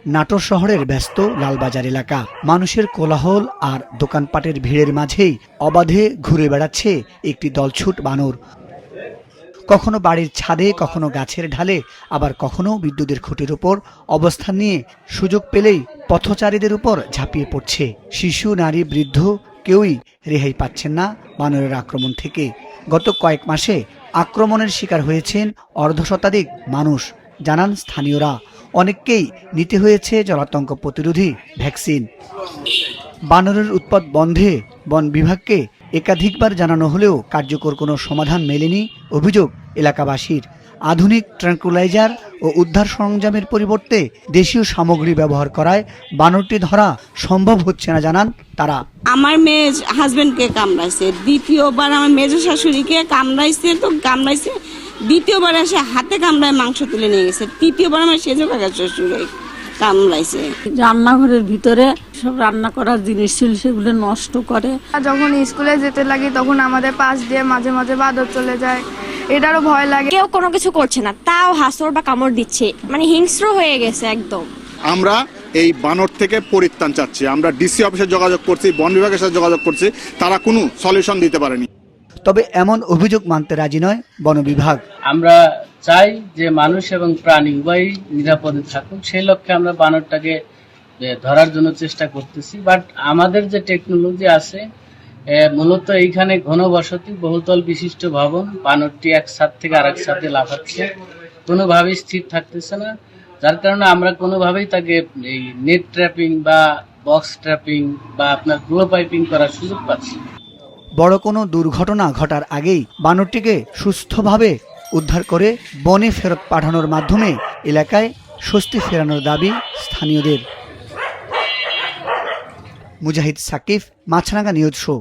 নাটোর শহরের ব্যস্ত লালবাজার এলাকা। মানুষের কোলাহল আর দোকানপাটের ভিড়ের মাঝেই অবাধে ঘুরে বেড়াচ্ছে একটি দলছুট বানর। কখনো বাড়ির ছাদে, কখনো গাছের ঢালে, আবার কখনো বিদ্যুতের খুঁটির উপর অবস্থান নিয়ে সুযোগ পেলেই পথচারীদের উপর ঝাঁপিয়ে পড়ছে। শিশু, নারী, বৃদ্ধ কেউই রেহাই পাচ্ছেন না বানরের আক্রমণ থেকে। গত কয়েক মাসে আক্রমণের শিকার হয়েছেন অর্ধশতাধিক মানুষ, জানান স্থানীয়রা। অনেককেই নিতে হয়েছে জলাতঙ্ক প্রতিরোধী ভ্যাকসিন। বানরের উৎপাত বন্ধে বন বিভাগকে একাধিকবার জানানো হলেও কার্যকর কোনো সমাধান মেলেনি অভিযোগ এলাকাবাসীর। আধুনিক ট্র্যাঙ্কুলাইজার ও উদ্ধার সরঞ্জামের পরিবর্তে দেশীয় সামগ্রী ব্যবহার করায় বানরটি ধরা সম্ভব হচ্ছে না, জানান তারা। আমার মেয়ে হাজবেন্ডকে কামড়াইছে, দ্বিতীয়বার আমার মেজো শাশুড়িকে কামড়াইছে, দ্বিতীয়বার এসে হাতে কামড়ায় মাংস তুলে নিয়ে গেছে, তৃতীয়বার আমার সেজো কাকা শ্বশুরে কামড়াইছে। রান্নাঘরের ভিতরে সব রান্না করার জিনিস ছিল, সেগুলো নষ্ট করে। যখন স্কুলে যেতে লাগি তখন আমাদের পাশ দিয়ে মাঝে মাঝে বাদর চলে যায়, এটারও ভয় লাগে। কেউ কোনো কিছু করছে না, তাও হাসর বা কামড় দিচ্ছে, মানে হিংস্র হয়ে গেছে একদম। আমরা এই বানর থেকে পরিত্রাণ চাচ্ছি। আমরা ডিসি অফিসে যোগাযোগ করছি, বন বিভাগের সাথে যোগাযোগ করছি, তারা কোনো সলিউশন দিতে পারেনি। তবে এমন অভিযোগ মানতে রাজি নয় বন বিভাগ। আমরা চাই যে মানুষ এবং প্রাণী উভয়ই নিরাপদে থাকুক, সেই লক্ষ্যে আমরা বানরটাকে ধরার জন্য চেষ্টা করতেছি। বাট আমাদের যে টেকনোলজি আছে, মূলত এইখানে ঘনবসতি, বহুতল বিশিষ্ট ভবন, বানরটি এক ছাদ থেকে আরেক ছাদে লাফাচ্ছে, কোনোভাবেই স্থির থাকতেছে না। যার কারণে আমরা কোনোভাবেই তাকে এই নেট ট্র্যাপিং বা বক্স ট্র্যাপিং বা আপনার গ্লো পাইপিং করার সুযোগ পাচ্ছি। বড় কোনো দুর্ঘটনা ঘটার আগেই বানরটিকে সুস্থভাবে উদ্ধার করে বনে ফেরত পাঠানোর মাধ্যমে এলাকায় স্বস্তি ফেরানোর দাবি স্থানীয়দের। মুজাহিদ সাকিব, মাছরাঙা নিউজ শো।